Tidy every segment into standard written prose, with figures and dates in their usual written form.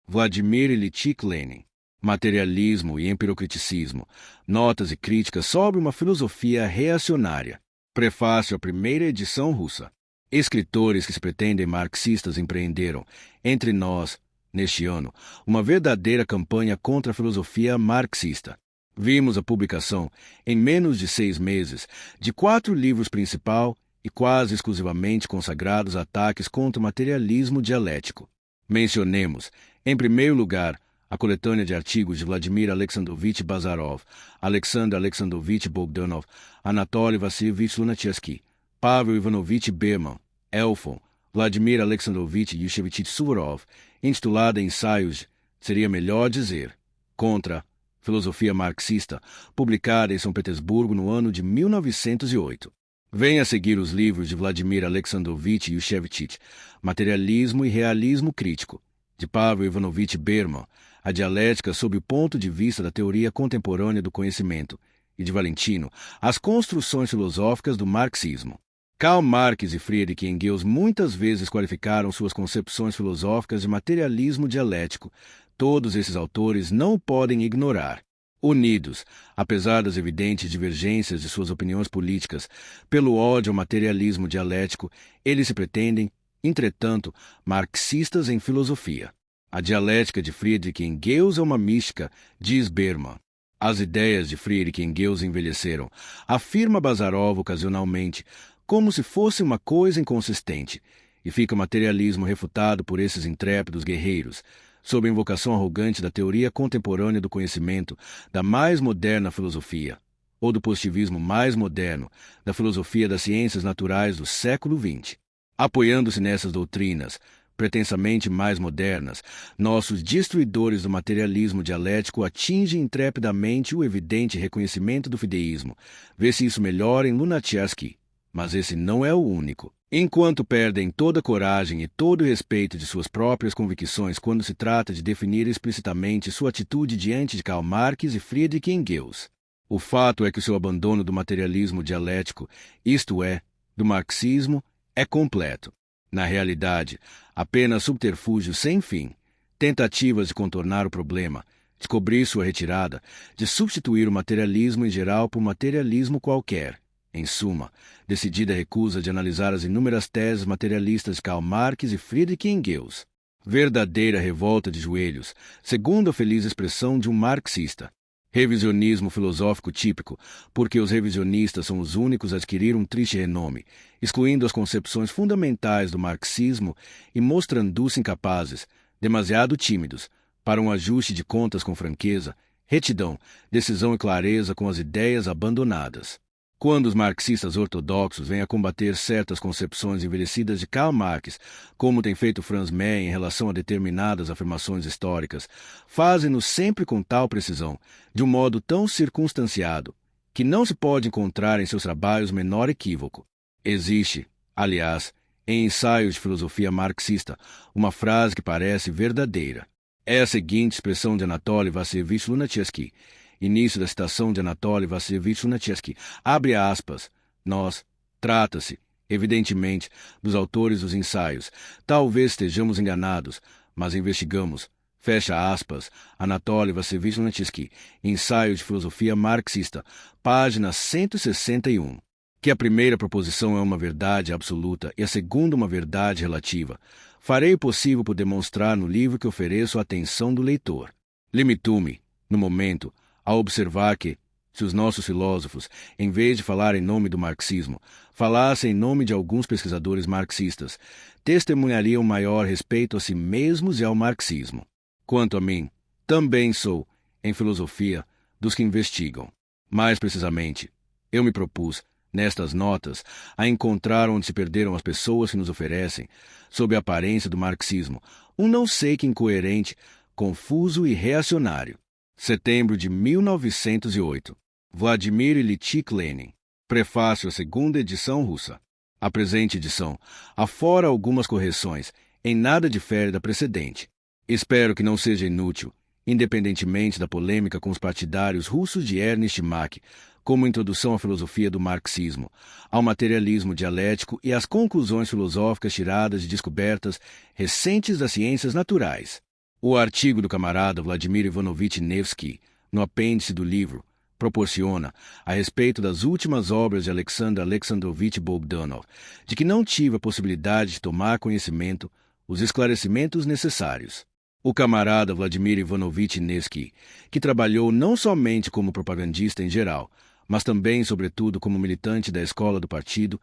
Vladimir Ilyich Lenin. Materialismo e Empirocriticismo. Notas e críticas sobre uma filosofia reacionária. Prefácio à primeira edição russa. Escritores que se pretendem marxistas empreenderam, entre nós, neste ano, uma verdadeira campanha contra a filosofia marxista. Vimos a publicação, em menos de 6 meses, de 4 livros principal e quase exclusivamente consagrados a ataques contra o materialismo dialético. Mencionemos, em primeiro lugar, a coletânea de artigos de Vladimir Alexandrovich Bazarov, Alexander Alexandrovich Bogdanov, Anatoly Vassilievich Lunacharsky, Pavel Ivanovich Berman, Elfon, Vladimir Alexandrovich Yushevich Suvorov, intitulada Ensaios, seria melhor dizer, contra filosofia marxista, publicada em São Petersburgo no ano de 1908. Vem a seguir os livros de Vladimir Alexandrovich Yushevich, Materialismo e Realismo Crítico, de Pavel Ivanovich Berman, A Dialética sob o ponto de vista da teoria contemporânea do conhecimento, e de Valentino, As Construções Filosóficas do Marxismo. Karl Marx e Friedrich Engels muitas vezes qualificaram suas concepções filosóficas de materialismo dialético. Todos esses autores não o podem ignorar. Unidos, apesar das evidentes divergências de suas opiniões políticas, pelo ódio ao materialismo dialético, eles se pretendem, entretanto, marxistas em filosofia. A dialética de Friedrich Engels é uma mística, diz Berman. As ideias de Friedrich Engels envelheceram, afirma Bazarov ocasionalmente, como se fosse uma coisa inconsistente, e fica o materialismo refutado por esses intrépidos guerreiros, sob a invocação arrogante da teoria contemporânea do conhecimento, da mais moderna filosofia, ou do positivismo mais moderno, da filosofia das ciências naturais do século XX. Apoiando-se nessas doutrinas, pretensamente mais modernas, nossos destruidores do materialismo dialético atingem intrepidamente o evidente reconhecimento do fideísmo. Vê-se isso melhor em Lunacharsky, mas esse não é o único. Enquanto perdem toda a coragem e todo o respeito de suas próprias convicções quando se trata de definir explicitamente sua atitude diante de Karl Marx e Friedrich Engels. O fato é que o seu abandono do materialismo dialético, isto é, do marxismo, é completo. Na realidade, apenas subterfúgios sem fim, tentativas de contornar o problema, de cobrir sua retirada, de substituir o materialismo em geral por materialismo qualquer. Em suma, decidida recusa de analisar as inúmeras teses materialistas de Karl Marx e Friedrich Engels. Verdadeira revolta de joelhos, segundo a feliz expressão de um marxista. Revisionismo filosófico típico, porque os revisionistas são os únicos a adquirir um triste renome, excluindo as concepções fundamentais do marxismo e mostrando-se incapazes, demasiado tímidos, para um ajuste de contas com franqueza, retidão, decisão e clareza com as ideias abandonadas. Quando os marxistas ortodoxos vêm a combater certas concepções envelhecidas de Karl Marx, como tem feito Franz Meyer em relação a determinadas afirmações históricas, fazem-no sempre com tal precisão, de um modo tão circunstanciado, que não se pode encontrar em seus trabalhos menor equívoco. Existe, aliás, em Ensaios de Filosofia Marxista, uma frase que parece verdadeira. É a seguinte expressão de Anatoly Vassilievich Lunacharsky, início da citação de Anatoly Vassilievich Lunacharsky, abre aspas, nós, trata-se, evidentemente, dos autores dos ensaios, talvez estejamos enganados, mas investigamos, fecha aspas, Anatoly Vassilievich Lunacharsky, Ensaio de Filosofia Marxista, página 161, que a primeira proposição é uma verdade absoluta e a segunda uma verdade relativa. Farei o possível por demonstrar no livro que ofereço à atenção do leitor. Limito-me, no momento, a observar que, se os nossos filósofos, em vez de falar em nome do marxismo, falassem em nome de alguns pesquisadores marxistas, testemunhariam maior respeito a si mesmos e ao marxismo. Quanto a mim, também sou, em filosofia, dos que investigam. Mais precisamente, eu me propus, nestas notas, a encontrar onde se perderam as pessoas que nos oferecem, sob a aparência do marxismo, um não sei que incoerente, confuso e reacionário. Setembro de 1908. Vladimir Ilyich Lenin. Prefácio à segunda edição russa. A presente edição, afora algumas correções, em nada difere da precedente. Espero que não seja inútil, independentemente da polêmica com os partidários russos de Ernst Mach, como introdução à filosofia do marxismo, ao materialismo dialético e às conclusões filosóficas tiradas de descobertas recentes das ciências naturais. O artigo do camarada Vladimir Ivanovich Nevsky, no apêndice do livro, proporciona, a respeito das últimas obras de Alexander Alexandrovich Bogdanov, de que não tive a possibilidade de tomar conhecimento, os esclarecimentos necessários. O camarada Vladimir Ivanovich Nevsky, que trabalhou não somente como propagandista em geral, mas também, sobretudo, como militante da escola do partido,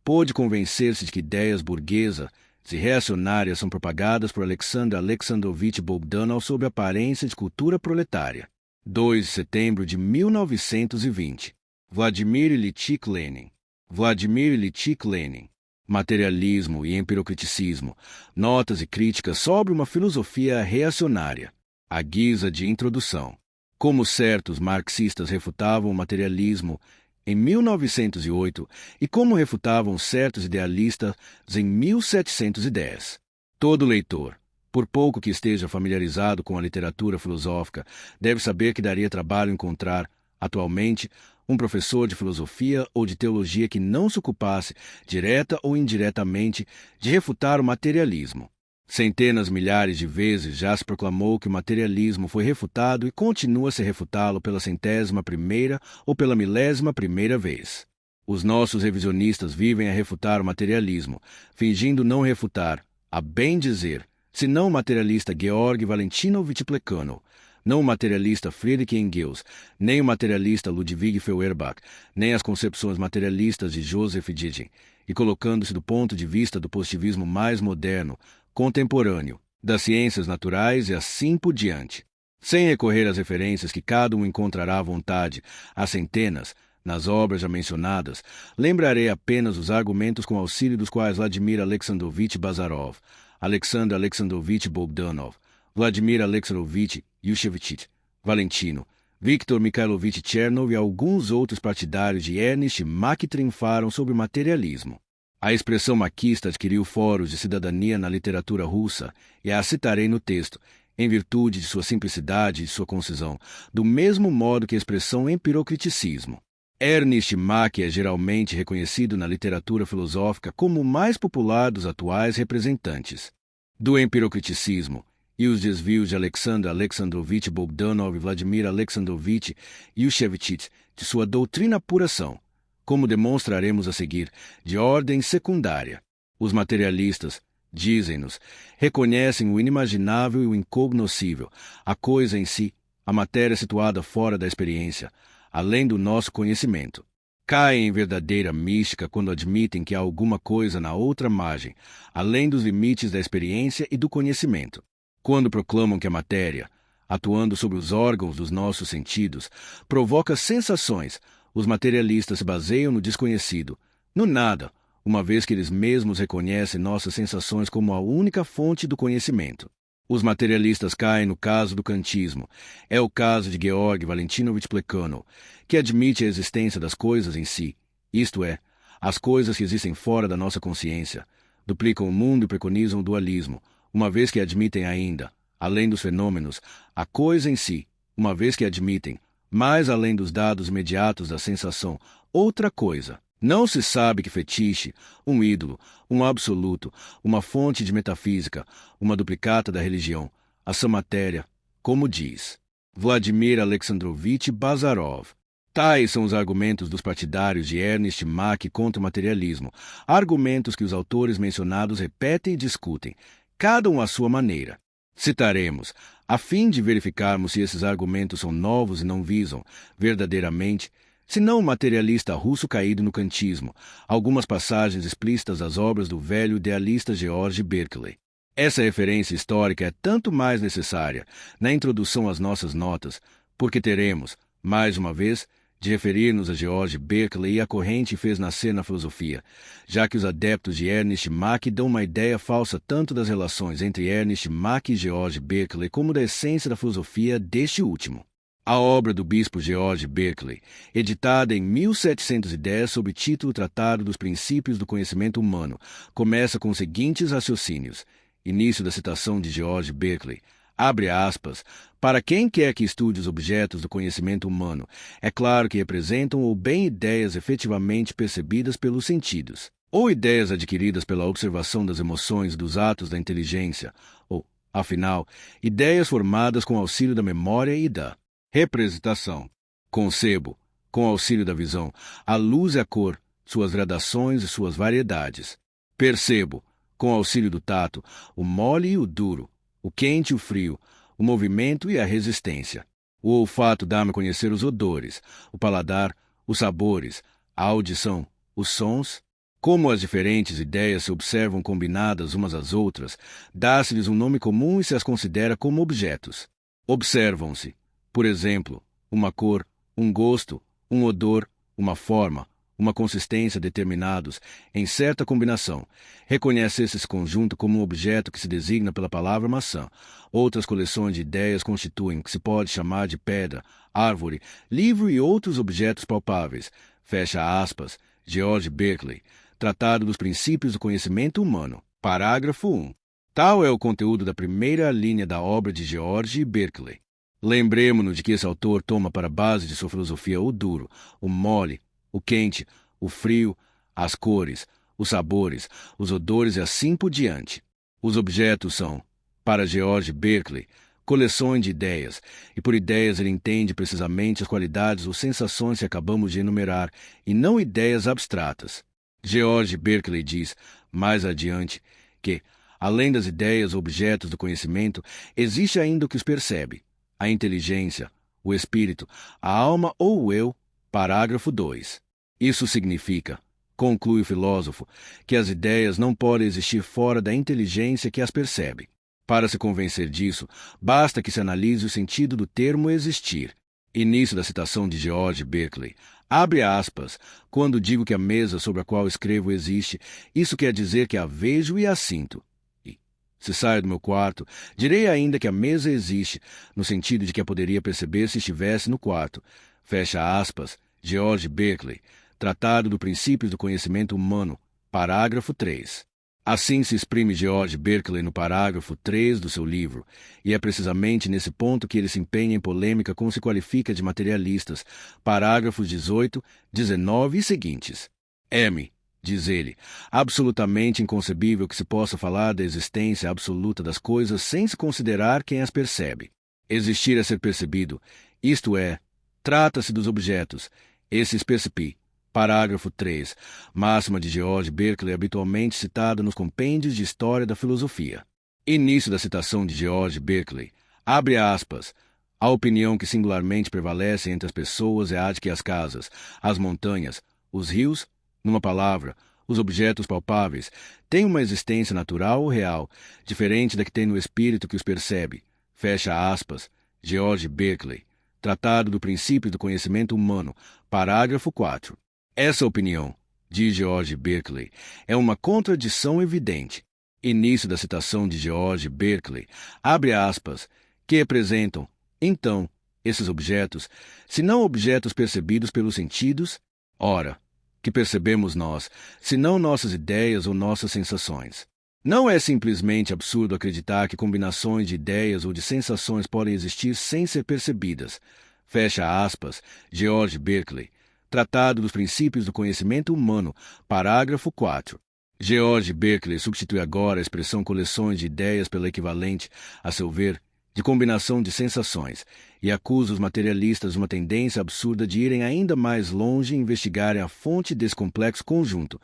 pôde convencer-se de que ideias burguesas e reacionárias são propagadas por Alexander Alexandrovich Bogdanov sob a aparência de cultura proletária. 2 de setembro de 1920. Vladimir Ilyich Lenin. Vladimir Ilyich Lenin. Materialismo e empirocriticismo. Notas e críticas sobre uma filosofia reacionária. À guisa de introdução. Como certos marxistas refutavam o materialismo em 1908 e como refutavam certos idealistas em 1710. Todo leitor, por pouco que esteja familiarizado com a literatura filosófica, deve saber que daria trabalho encontrar, atualmente, um professor de filosofia ou de teologia que não se ocupasse, direta ou indiretamente, de refutar o materialismo. Centenas, milhares de vezes já se proclamou que o materialismo foi refutado e continua a se refutá-lo pela 100ª ou pela 1000ª vez. Os nossos revisionistas vivem a refutar o materialismo, fingindo não refutar, a bem dizer, senão o materialista Georg Valentinovich Plekhanov, não o materialista Friedrich Engels, nem o materialista Ludwig Feuerbach, nem as concepções materialistas de Joseph Didin, e colocando-se do ponto de vista do positivismo mais moderno, contemporâneo, das ciências naturais e assim por diante. Sem recorrer às referências que cada um encontrará à vontade, há centenas, nas obras já mencionadas, lembrarei apenas os argumentos com auxílio dos quais Vladimir Alexandrovich Bazarov, Alexander Alexandrovich Bogdanov, Vladimir Alexandrovich Yushevich, Valentino, Viktor Mikhailovich Chernov e alguns outros partidários de Ernst Mach triunfaram sobre o materialismo. A expressão maquista adquiriu foros de cidadania na literatura russa e a citarei no texto, em virtude de sua simplicidade e de sua concisão, do mesmo modo que a expressão empirocriticismo. Ernst Mach é geralmente reconhecido na literatura filosófica como o mais popular dos atuais representantes do empirocriticismo, e os desvios de Alexander Alexandrovich Bogdanov e Vladimir Alexandrovich Yushevich de sua doutrina pura são, como demonstraremos a seguir, de ordem secundária. Os materialistas, dizem-nos, reconhecem o inimaginável e o incognoscível, a coisa em si, a matéria situada fora da experiência, além do nosso conhecimento. Caem em verdadeira mística quando admitem que há alguma coisa na outra margem, além dos limites da experiência e do conhecimento. Quando proclamam que a matéria, atuando sobre os órgãos dos nossos sentidos, provoca sensações, os materialistas se baseiam no desconhecido, no nada, uma vez que eles mesmos reconhecem nossas sensações como a única fonte do conhecimento. Os materialistas caem no caso do kantismo. É o caso de Georg Valentinovich Plekhanov, que admite a existência das coisas em si, isto é, as coisas que existem fora da nossa consciência, duplicam o mundo e preconizam o dualismo, uma vez que admitem ainda, além dos fenômenos, a coisa em si, uma vez que admitem, mais além dos dados imediatos da sensação, outra coisa. Não se sabe que fetiche, um ídolo, um absoluto, uma fonte de metafísica, uma duplicata da religião, a sã matéria, como diz Vladimir Alexandrovich Bazarov. Tais são os argumentos dos partidários de Ernst Mach contra o materialismo, argumentos que os autores mencionados repetem e discutem, cada um à sua maneira. Citaremos, a fim de verificarmos se esses argumentos são novos e não visam, verdadeiramente, senão o materialista russo caído no kantismo, algumas passagens explícitas das obras do velho idealista George Berkeley. Essa referência histórica é tanto mais necessária na introdução às nossas notas, porque teremos, mais uma vez, de referir-nos a George Berkeley e a corrente que fez nascer na filosofia, já que os adeptos de Ernst Mach dão uma ideia falsa tanto das relações entre Ernst Mach e George Berkeley como da essência da filosofia deste último. A obra do bispo George Berkeley, editada em 1710 sob o título Tratado dos Princípios do Conhecimento Humano, começa com os seguintes raciocínios. Início da citação de George Berkeley. Abre aspas. Para quem quer que estude os objetos do conhecimento humano, é claro que representam ou bem ideias efetivamente percebidas pelos sentidos, ou ideias adquiridas pela observação das emoções e dos atos da inteligência, ou Afinal, ideias formadas com auxílio da memória e da representação. Concebo, com auxílio da visão, a luz e a cor, suas gradações e suas variedades. Percebo, com auxílio do tato, o mole e o duro, o quente e o frio, o movimento e a resistência. O olfato dá-me a conhecer os odores, o paladar, os sabores, a audição, os sons. Como as diferentes ideias se observam combinadas umas às outras, dá-se-lhes um nome comum e se as considera como objetos. Observam-se, por exemplo, uma cor, um gosto, um odor, uma forma, uma consistência determinados em certa combinação. Reconhece esse conjunto como um objeto que se designa pela palavra maçã. Outras coleções de ideias constituem o que se pode chamar de pedra, árvore, livro e outros objetos palpáveis. Fecha aspas, George Berkeley, Tratado dos Princípios do Conhecimento Humano, parágrafo 1. Tal é o conteúdo da primeira linha da obra de George Berkeley. Lembremo-nos de que esse autor toma para base de sua filosofia o duro, o mole, o quente, o frio, as cores, os sabores, os odores e assim por diante. Os objetos são, para George Berkeley, coleções de ideias, e por ideias ele entende precisamente as qualidades ou sensações que acabamos de enumerar, e não ideias abstratas. George Berkeley diz, mais adiante, que, além das ideias ou objetos do conhecimento, existe ainda o que os percebe, a inteligência, o espírito, a alma ou o eu, parágrafo 2. Isso significa, conclui o filósofo, que as ideias não podem existir fora da inteligência que as percebe. Para se convencer disso, basta que se analise o sentido do termo existir. Início da citação de George Berkeley. Abre aspas. Quando digo que a mesa sobre a qual escrevo existe, isso quer dizer que a vejo e a sinto. E, se saio do meu quarto, direi ainda que a mesa existe, no sentido de que a poderia perceber se estivesse no quarto. Fecha aspas. George Berkeley. Tratado dos Princípios do Conhecimento Humano, parágrafo 3. Assim se exprime George Berkeley no parágrafo 3 do seu livro, e é precisamente nesse ponto que ele se empenha em polêmica com o que se qualifica de materialistas, parágrafos 18, 19 e seguintes. É-me, diz ele, absolutamente inconcebível que se possa falar da existência absoluta das coisas sem se considerar quem as percebe. Existir é ser percebido, isto é, trata-se dos objetos, esses percebi. Parágrafo 3. Máxima de George Berkeley habitualmente citada nos compêndios de História da Filosofia. Início da citação de George Berkeley. Abre aspas. A opinião que singularmente prevalece entre as pessoas é a de que as casas, as montanhas, os rios, numa palavra, os objetos palpáveis, têm uma existência natural ou real, diferente da que tem no espírito que os percebe. Fecha aspas. George Berkeley. Tratado do Princípio do Conhecimento Humano. Parágrafo 4. Essa opinião, diz George Berkeley, é uma contradição evidente. Início da citação de George Berkeley, abre aspas, que representam, então, esses objetos, se não objetos percebidos pelos sentidos, ora, que percebemos nós, se não nossas ideias ou nossas sensações. Não é simplesmente absurdo acreditar que combinações de ideias ou de sensações podem existir sem ser percebidas. Fecha aspas, George Berkeley. Tratado dos Princípios do Conhecimento Humano, parágrafo 4. George Berkeley substitui agora a expressão coleções de ideias pela equivalente, a seu ver, de combinação de sensações, e acusa os materialistas de uma tendência absurda de irem ainda mais longe e investigarem a fonte desse complexo conjunto,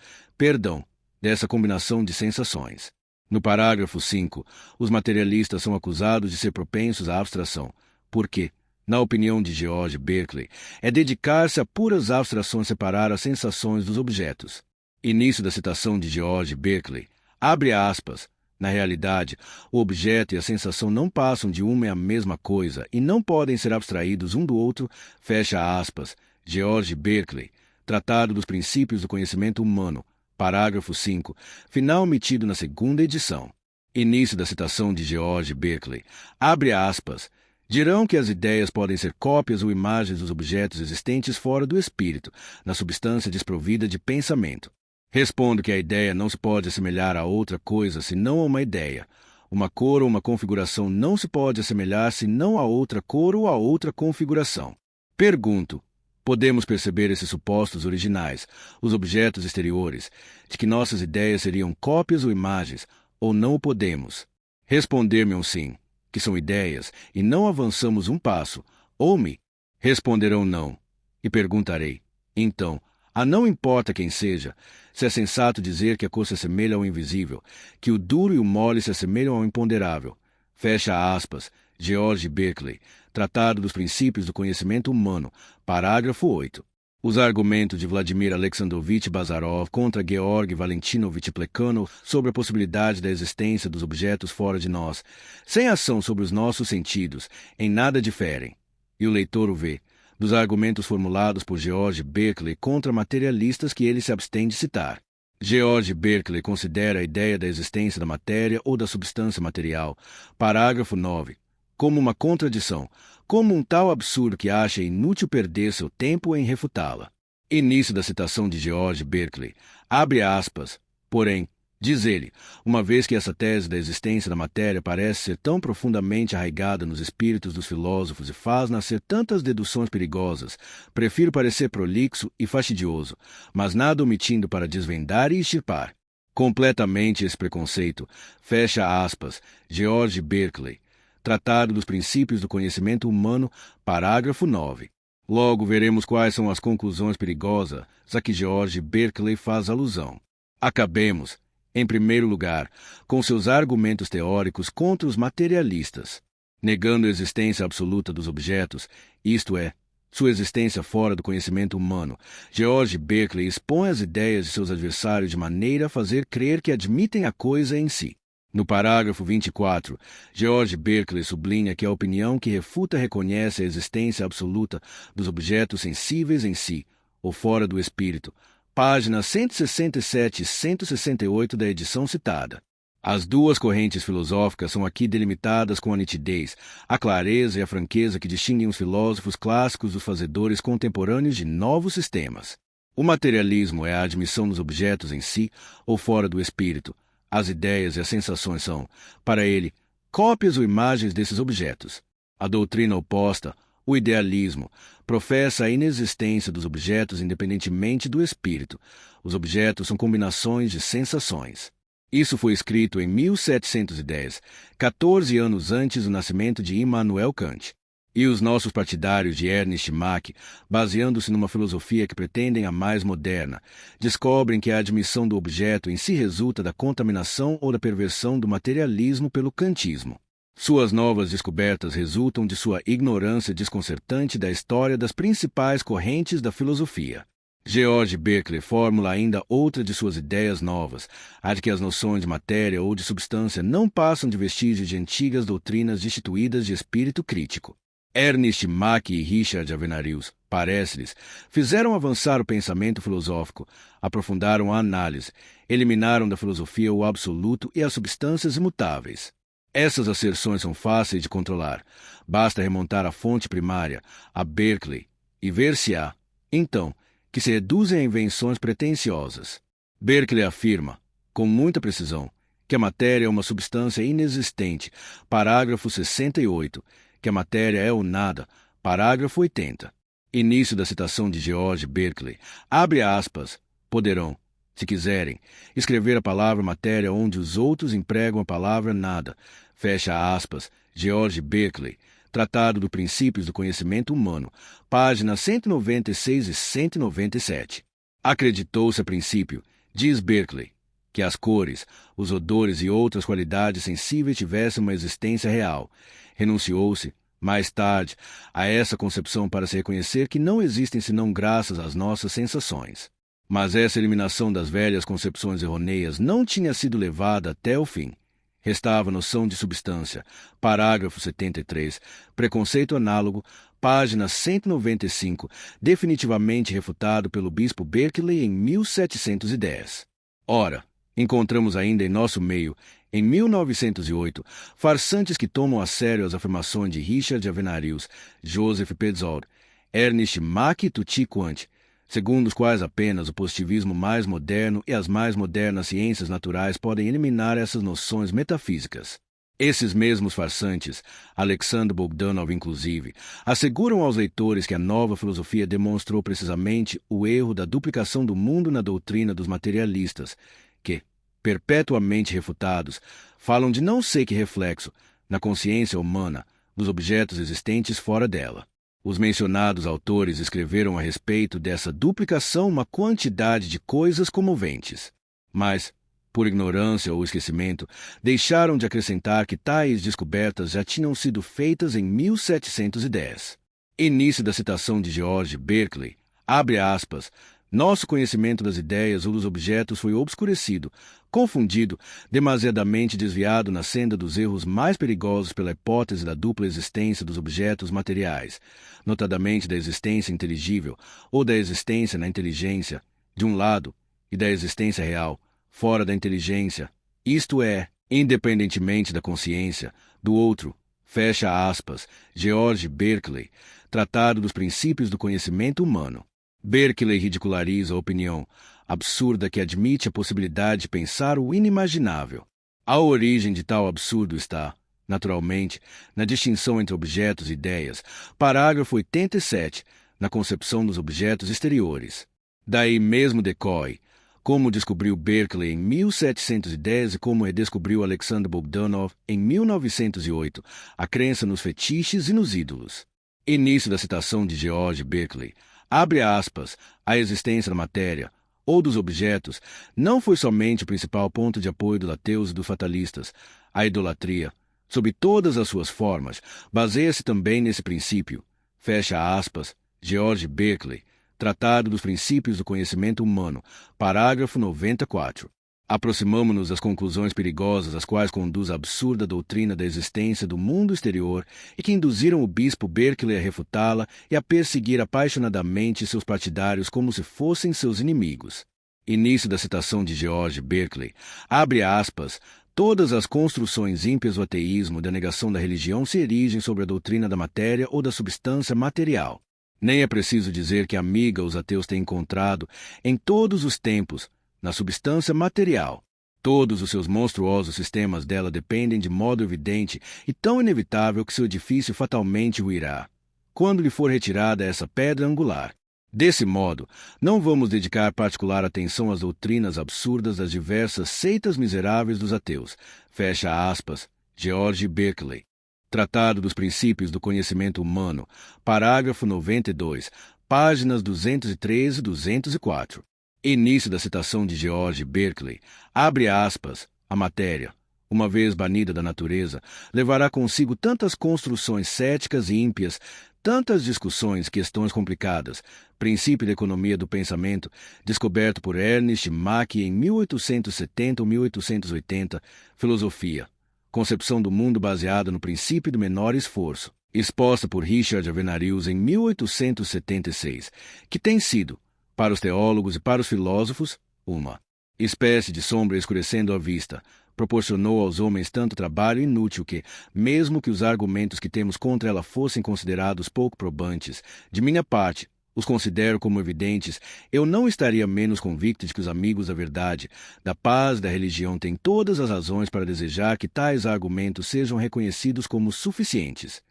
dessa combinação de sensações. No parágrafo 5, os materialistas são acusados de ser propensos à abstração, porque, na opinião de George Berkeley, é dedicar-se a puras abstrações separar as sensações dos objetos. Início da citação de George Berkeley. Abre aspas. Na realidade, o objeto e a sensação não passam de uma e a mesma coisa e não podem ser abstraídos um do outro. Fecha aspas. George Berkeley. Tratado dos Princípios do Conhecimento Humano. Parágrafo 5. Final omitido na segunda edição. Início da citação de George Berkeley. Abre aspas. Dirão que as ideias podem ser cópias ou imagens dos objetos existentes fora do espírito, na substância desprovida de pensamento. Respondo que a ideia não se pode assemelhar a outra coisa senão a uma ideia. Uma cor ou uma configuração não se pode assemelhar senão a outra cor ou a outra configuração. Pergunto, podemos perceber esses supostos originais, os objetos exteriores, de que nossas ideias seriam cópias ou imagens, ou não o podemos? Responder-me um sim, que são ideias, e não avançamos um passo, ou me responderão não, e perguntarei, então, não importa quem seja, se é sensato dizer que a cor se assemelha ao invisível, que o duro e o mole se assemelham ao imponderável. Fecha aspas, George Berkeley, Tratado dos Princípios do Conhecimento Humano, parágrafo 8. Os argumentos de Vladimir Alexandrovich Bazarov contra Georg Valentinovich Plekhanov sobre a possibilidade da existência dos objetos fora de nós, sem ação sobre os nossos sentidos, em nada diferem. E o leitor o vê, dos argumentos formulados por George Berkeley contra materialistas que ele se abstém de citar. George Berkeley considera a ideia da existência da matéria ou da substância material, parágrafo 9, como uma contradição, como um tal absurdo que acha inútil perder seu tempo em refutá-la. Início da citação de George Berkeley. Abre aspas. Porém, diz ele, uma vez que essa tese da existência da matéria parece ser tão profundamente arraigada nos espíritos dos filósofos e faz nascer tantas deduções perigosas, prefiro parecer prolixo e fastidioso, mas nada omitindo para desvendar e extirpar completamente esse preconceito. Fecha aspas. George Berkeley. Tratado dos Princípios do Conhecimento Humano, parágrafo 9. Logo veremos quais são as conclusões perigosas a que George Berkeley faz alusão. Acabemos, em primeiro lugar, com seus argumentos teóricos contra os materialistas. Negando a existência absoluta dos objetos, isto é, sua existência fora do conhecimento humano, George Berkeley expõe as ideias de seus adversários de maneira a fazer crer que admitem a coisa em si. No parágrafo 24, George Berkeley sublinha que a opinião que refuta reconhece a existência absoluta dos objetos sensíveis em si, ou fora do espírito, páginas 167 e 168 da edição citada. As duas correntes filosóficas são aqui delimitadas com a nitidez, a clareza e a franqueza que distinguem os filósofos clássicos dos fazedores contemporâneos de novos sistemas. O materialismo é a admissão dos objetos em si ou fora do espírito. As ideias e as sensações são, para ele, cópias ou imagens desses objetos. A doutrina oposta, o idealismo, professa a inexistência dos objetos independentemente do espírito. Os objetos são combinações de sensações. Isso foi escrito em 1710, 14 anos antes do nascimento de Immanuel Kant. E os nossos partidários de Ernst Mach, baseando-se numa filosofia que pretendem a mais moderna, descobrem que a admissão do objeto em si resulta da contaminação ou da perversão do materialismo pelo kantismo. Suas novas descobertas resultam de sua ignorância desconcertante da história das principais correntes da filosofia. George Berkeley formula ainda outra de suas ideias novas, a de que as noções de matéria ou de substância não passam de vestígios de antigas doutrinas destituídas de espírito crítico. Ernst Mach e Richard Avenarius, parece-lhes, fizeram avançar o pensamento filosófico, aprofundaram a análise, eliminaram da filosofia o absoluto e as substâncias imutáveis. Essas asserções são fáceis de controlar. Basta remontar à fonte primária, a Berkeley, e ver-se-á, então, que se reduzem a invenções pretensiosas. Berkeley afirma, com muita precisão, que a matéria é uma substância inexistente, parágrafo 68, que a matéria é o nada, parágrafo 80. Início da citação de George Berkeley. Abre aspas. Poderão, se quiserem, escrever a palavra matéria onde os outros empregam a palavra nada. Fecha aspas. George Berkeley. Tratado dos Princípios do Conhecimento Humano, páginas 196 e 197. Acreditou-se a princípio, diz Berkeley, que as cores, os odores e outras qualidades sensíveis tivessem uma existência real. Renunciou-se, mais tarde, a essa concepção para se reconhecer que não existem senão graças às nossas sensações. Mas essa eliminação das velhas concepções errôneas não tinha sido levada até o fim. Restava a noção de substância, parágrafo 73, preconceito análogo, página 195, definitivamente refutado pelo bispo Berkeley em 1710. Ora, encontramos ainda em nosso meio, em 1908, farsantes que tomam a sério as afirmações de Richard Avenarius, Joseph Petzold, Ernst Mach e Tutti Quanti, segundo os quais apenas o positivismo mais moderno e as mais modernas ciências naturais podem eliminar essas noções metafísicas. Esses mesmos farsantes, Alexander Bogdanov inclusive, asseguram aos leitores que a nova filosofia demonstrou precisamente o erro da duplicação do mundo na doutrina dos materialistas, que, perpetuamente refutados, falam de não sei que reflexo, na consciência humana, dos objetos existentes fora dela. Os mencionados autores escreveram a respeito dessa duplicação uma quantidade de coisas comoventes. Mas, por ignorância ou esquecimento, deixaram de acrescentar que tais descobertas já tinham sido feitas em 1710. Início da citação de George Berkeley. Abre aspas. Nosso conhecimento das ideias ou dos objetos foi obscurecido, confundido, demasiadamente desviado na senda dos erros mais perigosos pela hipótese da dupla existência dos objetos materiais, notadamente da existência inteligível ou da existência na inteligência, de um lado, e da existência real, fora da inteligência, isto é, independentemente da consciência, do outro. Fecha aspas. George Berkeley, Tratado dos Princípios do Conhecimento Humano. Berkeley ridiculariza a opinião absurda que admite a possibilidade de pensar o inimaginável. A origem de tal absurdo está, naturalmente, na distinção entre objetos e ideias, parágrafo 87, na concepção dos objetos exteriores. Daí mesmo decorre, como descobriu Berkeley em 1710 e como redescobriu Alexander Bogdanov em 1908, a crença nos fetiches e nos ídolos. Início da citação de George Berkeley. Abre aspas, a existência da matéria, ou dos objetos, não foi somente o principal ponto de apoio dos ateus e dos fatalistas. A idolatria, sob todas as suas formas, baseia-se também nesse princípio. Fecha aspas, George Berkeley, Tratado dos Princípios do Conhecimento Humano, parágrafo 94. Aproximamo-nos das conclusões perigosas às quais conduz a absurda doutrina da existência do mundo exterior e que induziram o bispo Berkeley a refutá-la e a perseguir apaixonadamente seus partidários como se fossem seus inimigos. Início da citação de George Berkeley. Abre aspas. Todas as construções ímpias do ateísmo e da negação da religião se erigem sobre a doutrina da matéria ou da substância material. Nem é preciso dizer que amiga os ateus têm encontrado, em todos os tempos, na substância material. Todos os seus monstruosos sistemas dela dependem de modo evidente e tão inevitável que seu edifício fatalmente ruirá, quando lhe for retirada essa pedra angular. Desse modo, não vamos dedicar particular atenção às doutrinas absurdas das diversas seitas miseráveis dos ateus. Fecha aspas. George Berkeley. Tratado dos Princípios do Conhecimento Humano, parágrafo 92, páginas 213 e 204. Início da citação de George Berkeley. Abre aspas. A matéria, uma vez banida da natureza, levará consigo tantas construções céticas e ímpias, tantas discussões, questões complicadas. Princípio da Economia do Pensamento, descoberto por Ernest Mach em 1870 ou 1880, Filosofia. Concepção do mundo baseada no princípio do menor esforço, exposta por Richard Avenarius em 1876, que tem sido, para os teólogos e para os filósofos, uma espécie de sombra escurecendo a vista, proporcionou aos homens tanto trabalho inútil que, mesmo que os argumentos que temos contra ela fossem considerados pouco probantes, de minha parte, os considero como evidentes, eu não estaria menos convicto de que os amigos da verdade, da paz e da religião têm todas as razões para desejar que tais argumentos sejam reconhecidos como suficientes.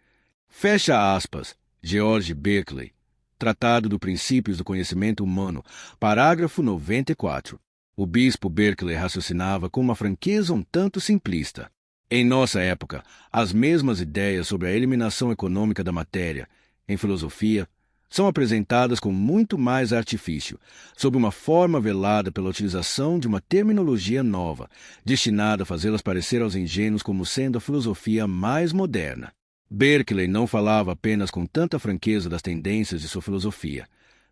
Fecha aspas. George Berkeley. Tratado dos Princípios do Conhecimento Humano, parágrafo 94. O bispo Berkeley raciocinava com uma franqueza um tanto simplista. Em nossa época, as mesmas ideias sobre a eliminação econômica da matéria, em filosofia, são apresentadas com muito mais artifício, sob uma forma velada pela utilização de uma terminologia nova, destinada a fazê-las parecer aos ingênuos como sendo a filosofia mais moderna. Berkeley não falava apenas com tanta franqueza das tendências de sua filosofia.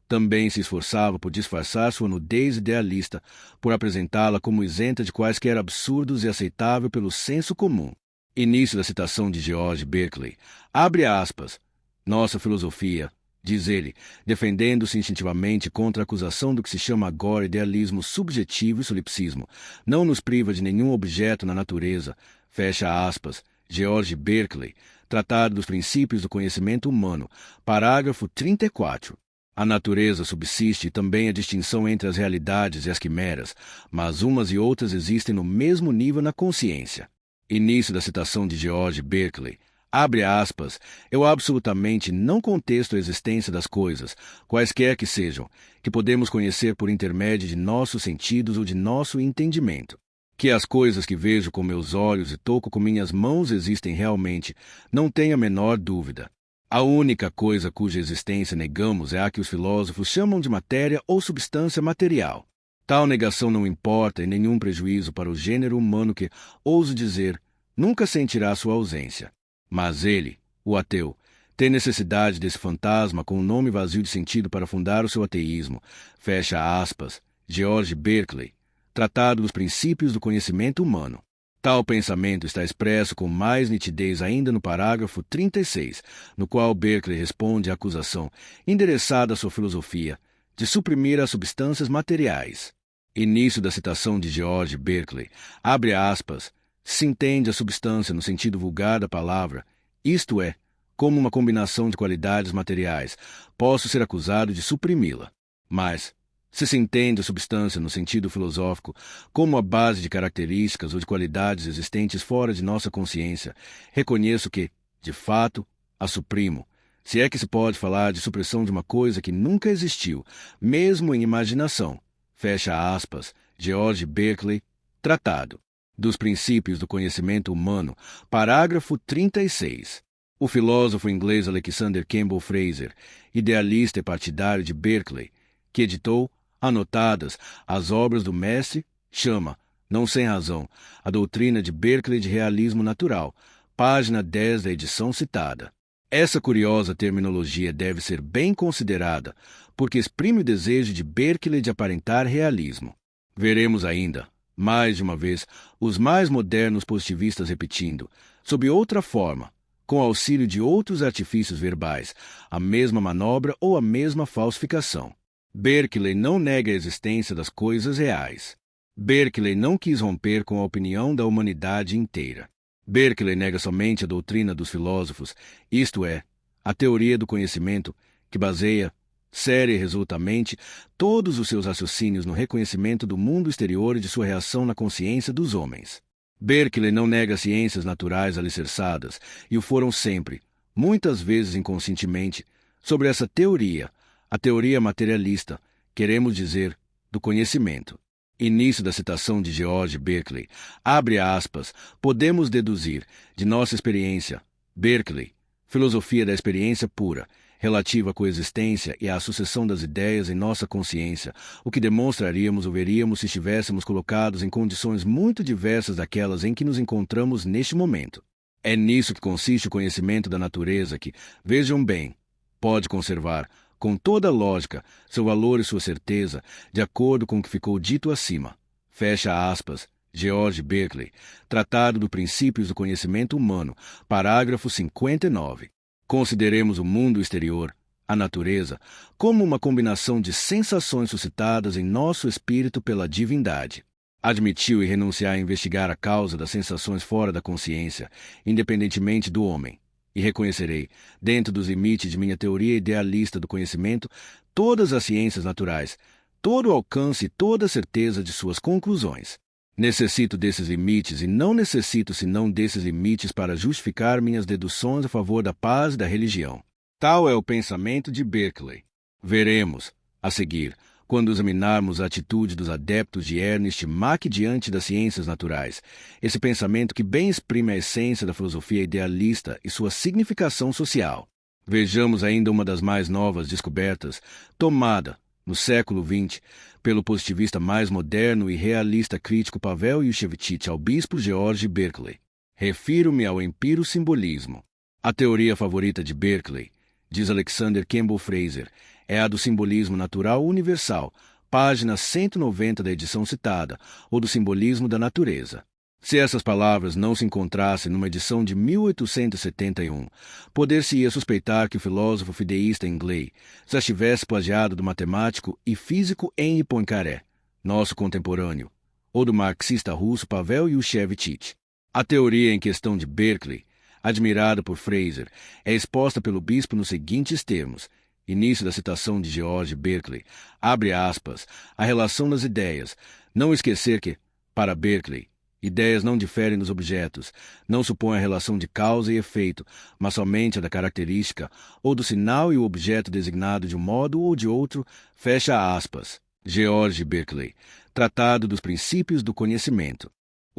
Também se esforçava por disfarçar sua nudez idealista, por apresentá-la como isenta de quaisquer absurdos e aceitável pelo senso comum. Início da citação de George Berkeley. Abre aspas. Nossa filosofia, diz ele, defendendo-se instintivamente contra a acusação do que se chama agora idealismo subjetivo e solipsismo, não nos priva de nenhum objeto na natureza. Fecha aspas. George Berkeley. Tratado dos Princípios do Conhecimento Humano, parágrafo 34. A natureza subsiste e também a distinção entre as realidades e as quimeras, mas umas e outras existem no mesmo nível na consciência. Início da citação de George Berkeley. Abre aspas. Eu absolutamente não contesto a existência das coisas, quaisquer que sejam, que podemos conhecer por intermédio de nossos sentidos ou de nosso entendimento. Que as coisas que vejo com meus olhos e toco com minhas mãos existem realmente, não tenho a menor dúvida. A única coisa cuja existência negamos é a que os filósofos chamam de matéria ou substância material. Tal negação não importa e nenhum prejuízo para o gênero humano que, ouso dizer, nunca sentirá sua ausência. Mas ele, o ateu, tem necessidade desse fantasma com um nome vazio de sentido para fundar o seu ateísmo. Fecha aspas. George Berkeley. Tratado dos Princípios do Conhecimento Humano. Tal pensamento está expresso com mais nitidez ainda no parágrafo 36, no qual Berkeley responde à acusação, endereçada à sua filosofia, de suprimir as substâncias materiais. Início da citação de George Berkeley. Abre aspas. Se entende a substância no sentido vulgar da palavra, isto é, como uma combinação de qualidades materiais, posso ser acusado de suprimi-la. Mas, se entende a substância no sentido filosófico como a base de características ou de qualidades existentes fora de nossa consciência, reconheço que, de fato, a suprimo, se é que se pode falar de supressão de uma coisa que nunca existiu, mesmo em imaginação. Fecha aspas. George Berkeley, Tratado dos Princípios do Conhecimento Humano, parágrafo 36. O filósofo inglês Alexander Campbell Fraser, idealista e partidário de Berkeley, que editou, anotadas, as obras do mestre, chama, não sem razão, a doutrina de Berkeley de realismo natural, página 10 da edição citada. Essa curiosa terminologia deve ser bem considerada, porque exprime o desejo de Berkeley de aparentar realismo. Veremos ainda, mais de uma vez, os mais modernos positivistas repetindo, sob outra forma, com auxílio de outros artifícios verbais, a mesma manobra ou a mesma falsificação. Berkeley não nega a existência das coisas reais. Berkeley não quis romper com a opinião da humanidade inteira. Berkeley nega somente a doutrina dos filósofos, isto é, a teoria do conhecimento, que baseia, séria e resolutamente, todos os seus raciocínios no reconhecimento do mundo exterior e de sua reação na consciência dos homens. Berkeley não nega as ciências naturais alicerçadas, e o foram sempre, muitas vezes inconscientemente, sobre essa teoria, a teoria materialista, queremos dizer, do conhecimento. Início da citação de George Berkeley. Abre aspas. Podemos deduzir, de nossa experiência, Berkeley, filosofia da experiência pura, relativa à coexistência e à sucessão das ideias em nossa consciência, o que demonstraríamos ou veríamos se estivéssemos colocados em condições muito diversas daquelas em que nos encontramos neste momento. É nisso que consiste o conhecimento da natureza que, vejam bem, pode conservar, com toda a lógica, seu valor e sua certeza, de acordo com o que ficou dito acima. Fecha aspas. George Berkeley, Tratado dos Princípios do Conhecimento Humano, parágrafo 59. Consideremos o mundo exterior, a natureza, como uma combinação de sensações suscitadas em nosso espírito pela divindade. Admitiu e renunciar a investigar a causa das sensações fora da consciência, independentemente do homem. E reconhecerei, dentro dos limites de minha teoria idealista do conhecimento, todas as ciências naturais, todo o alcance e toda a certeza de suas conclusões. Necessito desses limites e não necessito senão desses limites para justificar minhas deduções a favor da paz e da religião. Tal é o pensamento de Berkeley. Veremos, a seguir, quando examinarmos a atitude dos adeptos de Ernest Mach diante das ciências naturais, esse pensamento que bem exprime a essência da filosofia idealista e sua significação social. Vejamos ainda uma das mais novas descobertas, tomada, no século XX, pelo positivista mais moderno e realista crítico Pavel Yushevich ao bispo George Berkeley. Refiro-me ao empiro-simbolismo. A teoria favorita de Berkeley, diz Alexander Campbell Fraser, é a do simbolismo natural universal, página 190 da edição citada, ou do simbolismo da natureza. Se essas palavras não se encontrassem numa edição de 1871, poder-se-ia suspeitar que o filósofo fideísta inglês já tivesse plagiado do matemático e físico Henri Poincaré, nosso contemporâneo, ou do marxista russo Pavel Yushevich. A teoria em questão de Berkeley, admirada por Fraser, é exposta pelo bispo nos seguintes termos. Início da citação de George Berkeley. Abre aspas. A relação das ideias. Não esquecer que, para Berkeley, ideias não diferem dos objetos, não supõem a relação de causa e efeito, mas somente a da característica, ou do sinal e o objeto designado de um modo ou de outro. Fecha aspas. George Berkeley. Tratado dos Princípios do Conhecimento.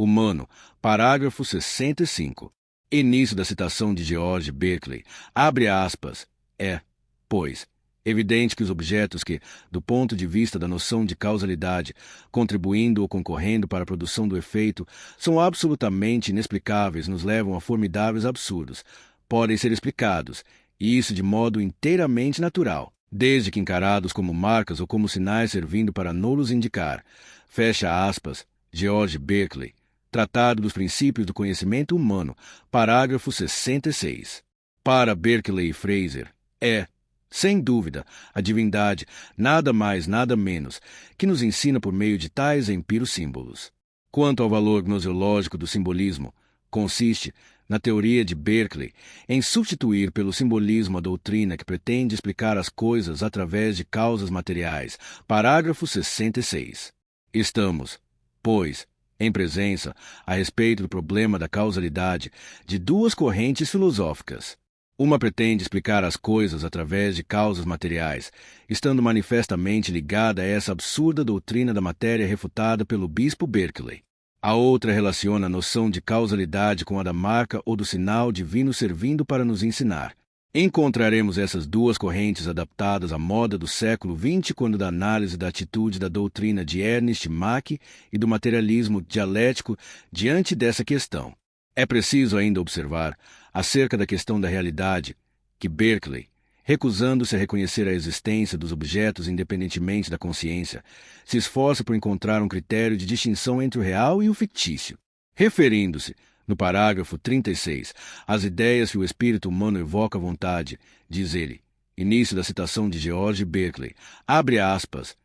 humano, parágrafo 65. Início da citação de George Berkeley. Abre aspas. É, pois, evidente que os objetos que, do ponto de vista da noção de causalidade, contribuindo ou concorrendo para a produção do efeito, são absolutamente inexplicáveis, nos levam a formidáveis absurdos, podem ser explicados, e isso de modo inteiramente natural, desde que encarados como marcas ou como sinais servindo para nos indicar. Fecha aspas. George Berkeley. Tratado dos Princípios do Conhecimento Humano, parágrafo 66. Para Berkeley e Fraser, é, sem dúvida, a divindade, nada mais, nada menos, que nos ensina por meio de tais empiro-símbolos. Quanto ao valor gnoseológico do simbolismo, consiste, na teoria de Berkeley, em substituir pelo simbolismo a doutrina que pretende explicar as coisas através de causas materiais. Parágrafo 66. Estamos, pois, em presença, a respeito do problema da causalidade, de duas correntes filosóficas. Uma pretende explicar as coisas através de causas materiais, estando manifestamente ligada a essa absurda doutrina da matéria refutada pelo bispo Berkeley. A outra relaciona a noção de causalidade com a da marca ou do sinal divino servindo para nos ensinar. Encontraremos essas duas correntes adaptadas à moda do século XX quando da análise da atitude da doutrina de Ernst Mach e do materialismo dialético diante dessa questão. É preciso ainda observar, acerca da questão da realidade, que Berkeley, recusando-se a reconhecer a existência dos objetos independentemente da consciência, se esforça por encontrar um critério de distinção entre o real e o fictício. Referindo-se, no parágrafo 36, às ideias que o espírito humano evoca à vontade, diz ele, início da citação de George Berkeley, abre aspas,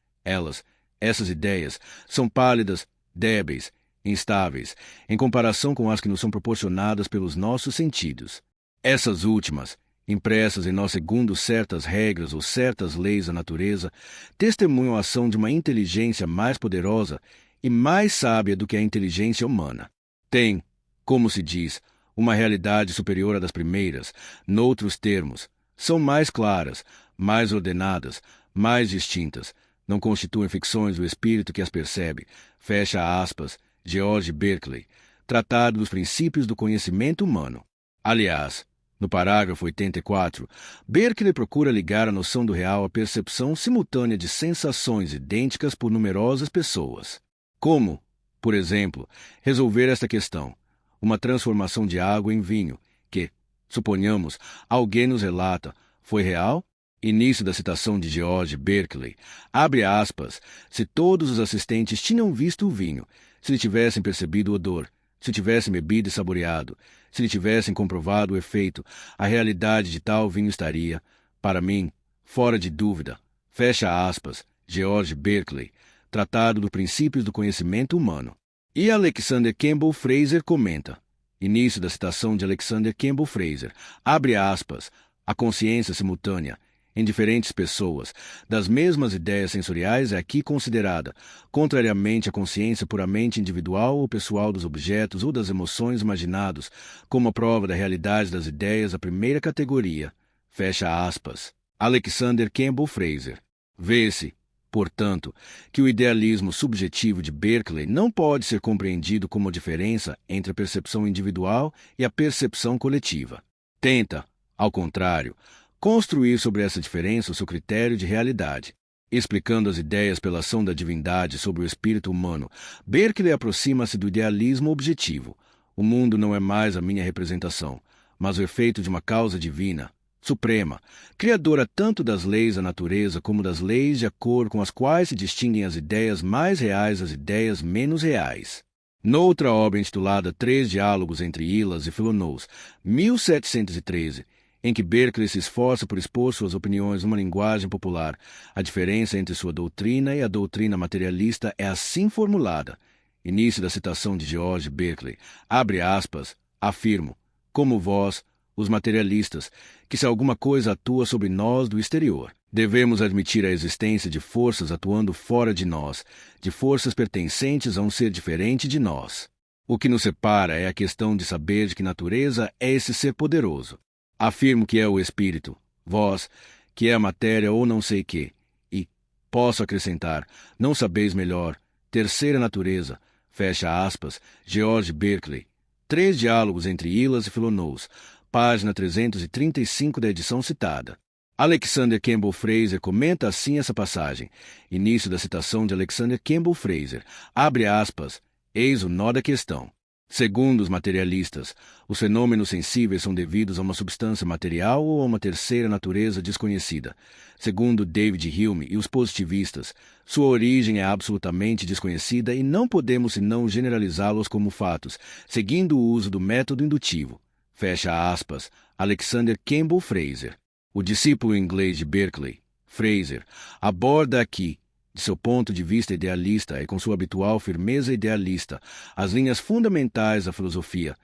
essas ideias, são pálidas, débeis, instáveis, em comparação com as que nos são proporcionadas pelos nossos sentidos. Essas últimas, impressas em nós segundo certas regras ou certas leis da natureza, testemunham a ação de uma inteligência mais poderosa e mais sábia do que a inteligência humana. Tem, como se diz, uma realidade superior à das primeiras, noutros termos, são mais claras, mais ordenadas, mais distintas, não constituem ficções do espírito que as percebe. Fecha aspas, George Berkeley, Tratado dos Princípios do Conhecimento Humano. Aliás, no parágrafo 84, Berkeley procura ligar a noção do real à percepção simultânea de sensações idênticas por numerosas pessoas. Como, por exemplo, resolver esta questão? Uma transformação de água em vinho, que, suponhamos, alguém nos relata, foi real? Início da citação de George Berkeley. Abre aspas. Se todos os assistentes tinham visto o vinho, se lhe tivessem percebido o odor, se tivessem bebido e saboreado, se lhe tivessem comprovado o efeito, a realidade de tal vinho estaria, para mim, fora de dúvida. Fecha aspas. George Berkeley. Tratado dos Princípios do Conhecimento Humano. E Alexander Campbell Fraser comenta. Início da citação de Alexander Campbell Fraser. Abre aspas. A consciência simultânea, em diferentes pessoas, das mesmas ideias sensoriais é aqui considerada, contrariamente à consciência puramente individual ou pessoal dos objetos ou das emoções imaginados, como a prova da realidade das ideias da primeira categoria. Fecha aspas. Alexander Campbell Fraser. Vê-se, portanto, que o idealismo subjetivo de Berkeley não pode ser compreendido como a diferença entre a percepção individual e a percepção coletiva. Tenta, ao contrário, construir sobre essa diferença o seu critério de realidade. Explicando as ideias pela ação da divindade sobre o espírito humano, Berkeley aproxima-se do idealismo objetivo. O mundo não é mais a minha representação, mas o efeito de uma causa divina, suprema, criadora tanto das leis da natureza como das leis de acordo com as quais se distinguem as ideias mais reais das ideias menos reais. Noutra obra intitulada Três Diálogos entre Hylas e Philonous, 1713, em que Berkeley se esforça por expor suas opiniões numa linguagem popular, a diferença entre sua doutrina e a doutrina materialista é assim formulada. Início da citação de George Berkeley. Abre aspas. Afirmo, como vós, os materialistas, que se alguma coisa atua sobre nós do exterior, devemos admitir a existência de forças atuando fora de nós, de forças pertencentes a um ser diferente de nós. O que nos separa é a questão de saber de que natureza é esse ser poderoso. Afirmo que é o espírito, vós, que é a matéria ou não sei que, e, posso acrescentar, não sabeis melhor, terceira natureza, fecha aspas, George Berkeley. 3 Diálogos entre Hylas e Philonous, página 335 da edição citada. Alexander Campbell Fraser comenta assim essa passagem. Início da citação de Alexander Campbell Fraser. Abre aspas. Eis o nó da questão. Segundo os materialistas, os fenômenos sensíveis são devidos a uma substância material ou a uma terceira natureza desconhecida. Segundo David Hume e os positivistas, sua origem é absolutamente desconhecida e não podemos senão generalizá-los como fatos, seguindo o uso do método indutivo. Fecha aspas. Alexander Campbell Fraser. O discípulo inglês de Berkeley, Fraser, aborda aqui, de seu ponto de vista idealista e com sua habitual firmeza idealista, as linhas fundamentais da filosofia,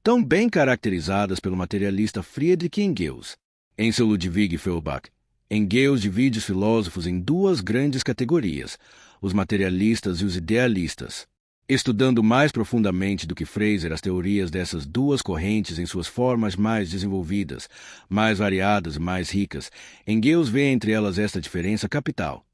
tão bem caracterizadas pelo materialista Friedrich Engels. Em seu Ludwig Feuerbach, Engels divide os filósofos em 2 grandes categorias, os materialistas e os idealistas. Estudando mais profundamente do que Fraser as teorias dessas 2 correntes em suas formas mais desenvolvidas, mais variadas e mais ricas, Engels vê entre elas esta diferença capital.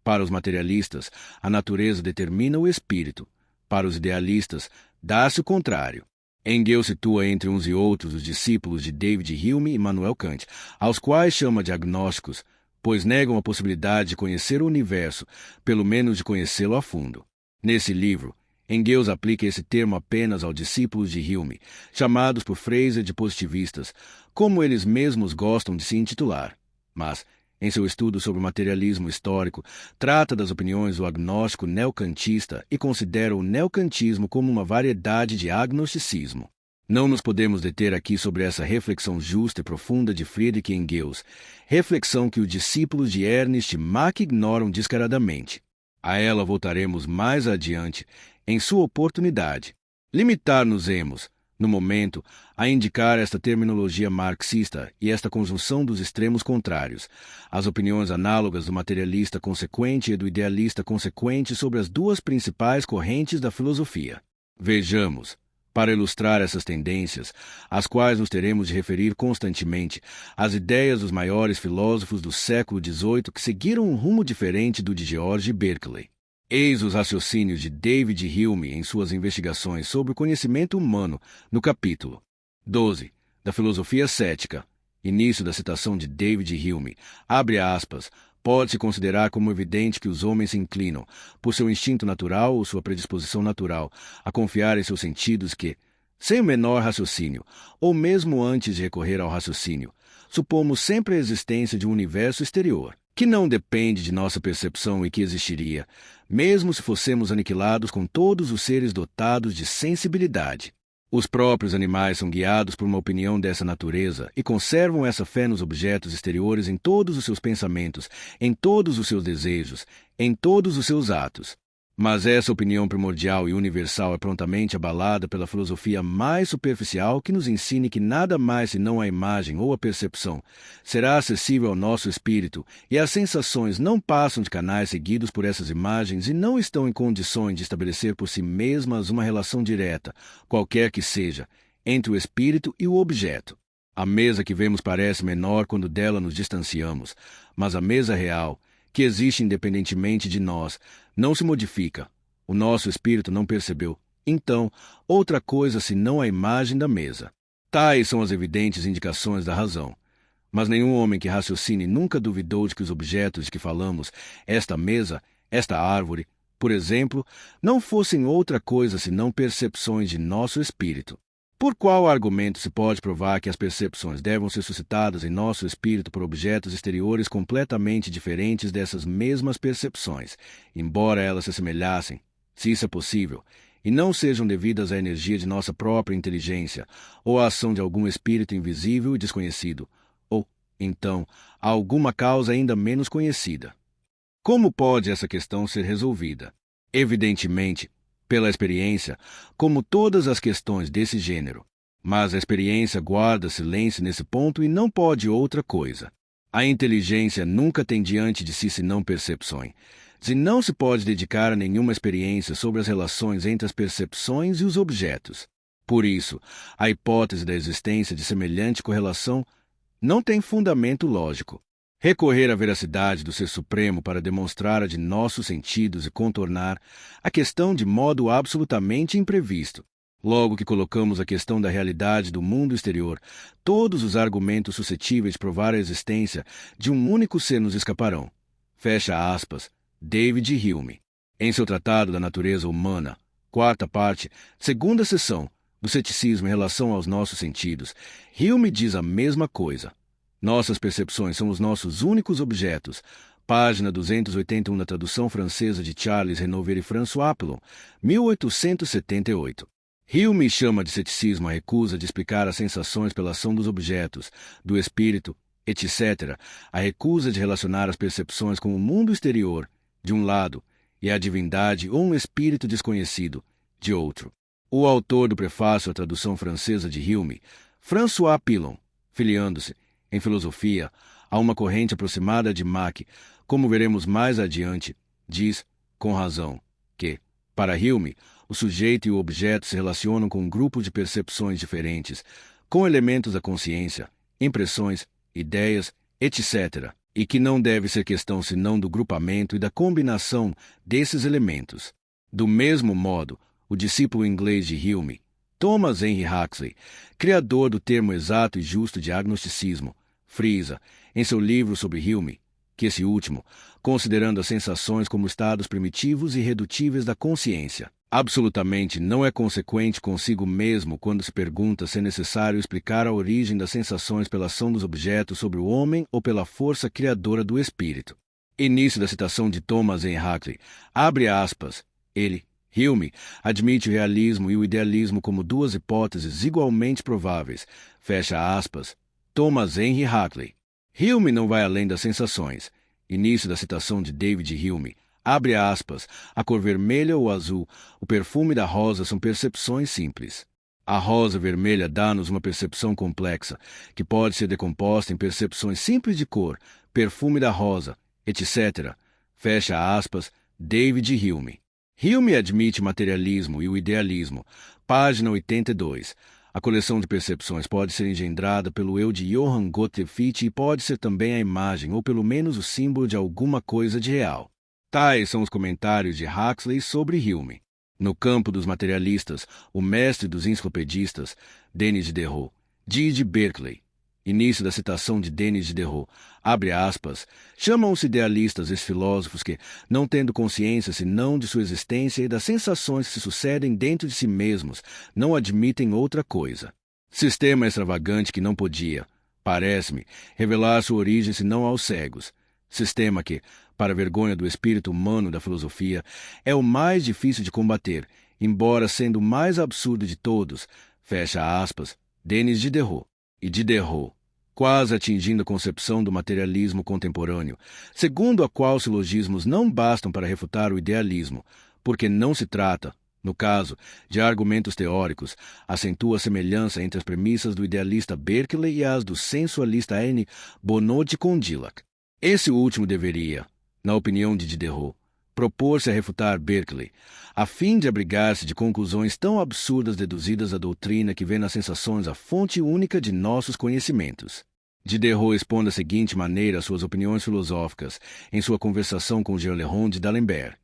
Para os materialistas, a natureza determina o espírito. Para os idealistas, dá-se o contrário. Engels situa entre uns e outros os discípulos de David Hume e Immanuel Kant, aos quais chama de agnósticos, pois negam a possibilidade de conhecer o universo, pelo menos de conhecê-lo a fundo. Nesse livro, Engels aplica esse termo apenas aos discípulos de Hume, chamados por Fraser de positivistas, como eles mesmos gostam de se intitular. Mas, em seu estudo sobre o materialismo histórico, trata das opiniões do agnóstico neocantista e considera o neocantismo como uma variedade de agnosticismo. Não nos podemos deter aqui sobre essa reflexão justa e profunda de Friedrich Engels, reflexão que os discípulos de Ernst Mach ignoram descaradamente. A ela voltaremos mais adiante, em sua oportunidade. Limitar-nos-emos, no momento, a indicar esta terminologia marxista e esta conjunção dos extremos contrários, as opiniões análogas do materialista consequente e do idealista consequente sobre as 2 principais correntes da filosofia. Vejamos, para ilustrar essas tendências, às quais nos teremos de referir constantemente, as ideias dos maiores filósofos do século XVIII que seguiram um rumo diferente do de George Berkeley. Eis os raciocínios de David Hume em suas investigações sobre o conhecimento humano, no capítulo 12 da Filosofia Cética. Início da citação de David Hume. Abre aspas. Pode-se considerar como evidente que os homens se inclinam, por seu instinto natural ou sua predisposição natural, a confiar em seus sentidos que, sem o menor raciocínio, ou mesmo antes de recorrer ao raciocínio, supomos sempre a existência de um universo exterior, que não depende de nossa percepção e que existiria, mesmo se fossemos aniquilados com todos os seres dotados de sensibilidade. Os próprios animais são guiados por uma opinião dessa natureza e conservam essa fé nos objetos exteriores em todos os seus pensamentos, em todos os seus desejos, em todos os seus atos. Mas essa opinião primordial e universal é prontamente abalada pela filosofia mais superficial que nos ensine que nada mais senão a imagem ou a percepção será acessível ao nosso espírito e as sensações não passam de canais seguidos por essas imagens e não estão em condições de estabelecer por si mesmas uma relação direta, qualquer que seja, entre o espírito e o objeto. A mesa que vemos parece menor quando dela nos distanciamos, mas a mesa real, que existe independentemente de nós, não se modifica. O nosso espírito não percebeu, então, outra coisa senão a imagem da mesa. Tais são as evidentes indicações da razão. Mas nenhum homem que raciocine nunca duvidou de que os objetos de que falamos, esta mesa, esta árvore, por exemplo, não fossem outra coisa senão percepções de nosso espírito. Por qual argumento se pode provar que as percepções devam ser suscitadas em nosso espírito por objetos exteriores completamente diferentes dessas mesmas percepções, embora elas se assemelhassem, se isso é possível, e não sejam devidas à energia de nossa própria inteligência, ou à ação de algum espírito invisível e desconhecido, ou, então, a alguma causa ainda menos conhecida? Como pode essa questão ser resolvida? Evidentemente, pela experiência, como todas as questões desse gênero. Mas a experiência guarda silêncio nesse ponto e não pode outra coisa. A inteligência nunca tem diante de si senão percepções, e não se pode dedicar a nenhuma experiência sobre as relações entre as percepções e os objetos. Por isso, a hipótese da existência de semelhante correlação não tem fundamento lógico. Recorrer à veracidade do Ser Supremo para demonstrar a de nossos sentidos e contornar a questão de modo absolutamente imprevisto. Logo que colocamos a questão da realidade do mundo exterior, todos os argumentos suscetíveis de provar a existência de um único ser nos escaparão. Fecha aspas, David Hume. Em seu Tratado da Natureza Humana, quarta parte, segunda seção, do ceticismo em relação aos nossos sentidos, Hume diz a mesma coisa. Nossas percepções são os nossos únicos objetos. Página 281 da tradução francesa de Charles Renover e François Appelon, 1878. Hume chama de ceticismo a recusa de explicar as sensações pela ação dos objetos, do espírito, etc., a recusa de relacionar as percepções com o mundo exterior, de um lado, e a divindade ou um espírito desconhecido, de outro. O autor do prefácio à tradução francesa de Hume, François Appelon, filiando-se, em filosofia, a uma corrente aproximada de Mach, como veremos mais adiante, diz, com razão, que, para Hume, o sujeito e o objeto se relacionam com um grupo de percepções diferentes, com elementos da consciência, impressões, ideias, etc., e que não deve ser questão senão do grupamento e da combinação desses elementos. Do mesmo modo, o discípulo inglês de Hume, Thomas Henry Huxley, criador do termo exato e justo de agnosticismo, frisa, em seu livro sobre Hume, que esse último, considerando as sensações como estados primitivos e irredutíveis da consciência, absolutamente não é consequente consigo mesmo quando se pergunta se é necessário explicar a origem das sensações pela ação dos objetos sobre o homem ou pela força criadora do espírito. Início da citação de Thomas Henry Huxley. Abre aspas. Ele, Hume, admite o realismo e o idealismo como duas hipóteses igualmente prováveis. Fecha aspas. Thomas Henry Huxley. Hume não vai além das sensações. Início da citação de David Hume. Abre aspas, a cor vermelha ou azul, o perfume da rosa são percepções simples. A rosa vermelha dá-nos uma percepção complexa, que pode ser decomposta em percepções simples de cor, perfume da rosa, etc. Fecha aspas, David Hume. Hume admite o materialismo e o idealismo. Página 82. A coleção de percepções pode ser engendrada pelo eu de Johann Gottlieb Fichte e pode ser também a imagem, ou pelo menos o símbolo de alguma coisa de real. Tais são os comentários de Huxley sobre Hume. No campo dos materialistas, o mestre dos enciclopedistas, Denis Diderot, diz de Berkeley. Início da citação de Denis Diderot. Abre aspas. Chamam-se idealistas esses filósofos que, não tendo consciência senão de sua existência e das sensações que se sucedem dentro de si mesmos, não admitem outra coisa. Sistema extravagante que não podia, parece-me, revelar sua origem senão aos cegos. Sistema que, para a vergonha do espírito humano da filosofia, é o mais difícil de combater, embora sendo o mais absurdo de todos, fecha aspas, Denis Diderot. E Diderot, quase atingindo a concepção do materialismo contemporâneo, segundo a qual silogismos não bastam para refutar o idealismo, porque não se trata, no caso, de argumentos teóricos, acentua a semelhança entre as premissas do idealista Berkeley e as do sensualista N. Bonnot de Condillac. Esse último deveria, na opinião de Diderot, propor-se a refutar Berkeley, a fim de abrigar-se de conclusões tão absurdas deduzidas da doutrina que vê nas sensações a fonte única de nossos conhecimentos. Diderot expõe da seguinte maneira suas opiniões filosóficas em sua conversação com Jean Leron de D'Alembert.